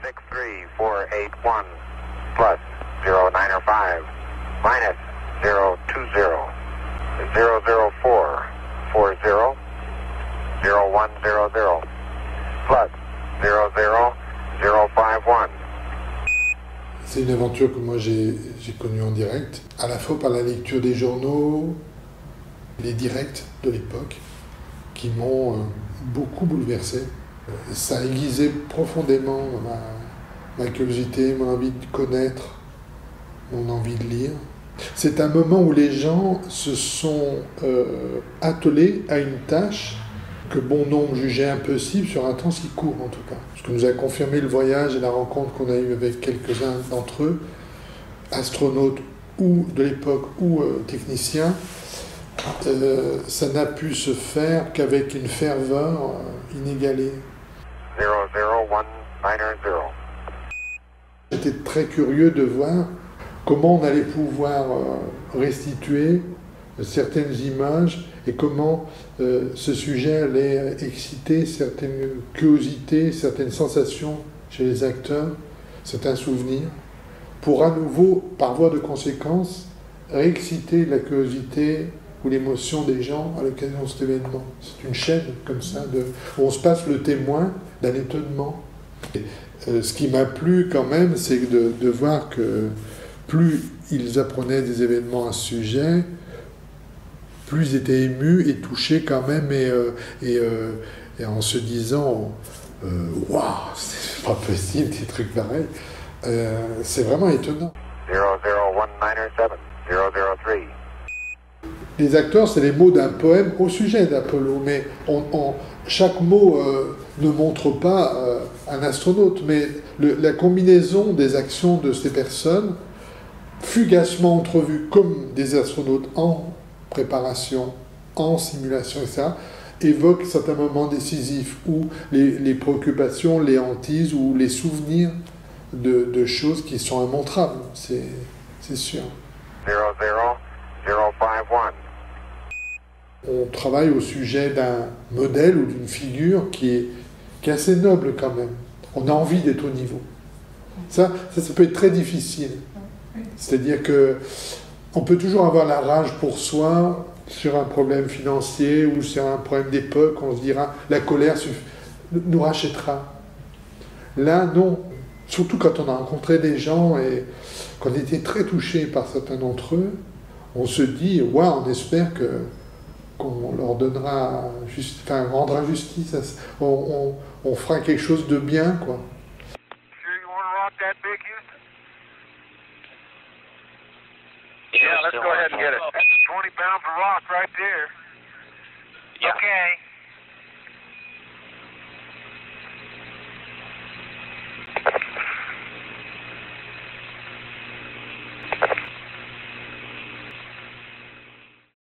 63481 plus 0905 minus 020 004 40 0100 plus 00051. C'est une aventure que moi j'ai connue en direct, à la fois par la lecture des journaux, les directs de l'époque, qui m'ont beaucoup bouleversé. Ça a aiguisé profondément ma curiosité, mon envie de connaître, mon envie de lire. C'est un moment où les gens se sont attelés à une tâche que bon nombre jugeaient impossible sur un temps si court en tout cas. Ce que nous a confirmé le voyage et la rencontre qu'on a eue avec quelques-uns d'entre eux, astronautes ou de l'époque ou techniciens, ça n'a pu se faire qu'avec une ferveur inégalée. 00190. J'étais très curieux de voir comment on allait pouvoir restituer certaines images et comment ce sujet allait exciter certaines curiosités, certaines sensations chez les acteurs, certains souvenirs, pour à nouveau, par voie de conséquence, réexciter la curiosité ou l'émotion des gens à l'occasion de cet événement. C'est une chaîne comme ça, où on se passe le témoin d'un étonnement. Et, ce qui m'a plu quand même, c'est de voir que plus ils apprenaient des événements à ce sujet, plus ils étaient émus et touchés quand même, et en se disant waouh, c'est pas possible, des trucs pareils. C'est vraiment étonnant. 00197 003. Les acteurs, c'est les mots d'un poème au sujet d'Apollo, mais chaque mot ne montre pas un astronaute, mais la combinaison des actions de ces personnes, fugacement entrevues comme des astronautes en préparation, en simulation, etc., évoque certains moments décisifs où les préoccupations, les hantises ou les souvenirs de choses qui sont immontrables, c'est sûr. 00051. On travaille au sujet d'un modèle ou d'une figure qui est assez noble quand même. On a envie d'être au niveau. Ça peut être très difficile. C'est-à-dire que on peut toujours avoir la rage pour soi sur un problème financier ou sur un problème d'époque. On se dira, la colère nous rachètera. Là, non. Surtout quand on a rencontré des gens et qu'on était très touchés par certains d'entre eux, on se dit, waouh, on espère qu'on leur donnera, rendra justice. On fera quelque chose de bien, quoi. Sure you want to rock that big, Houston? Yeah, let's go ahead and get it. That's 20 pounds of rock right there. Yeah. Okay.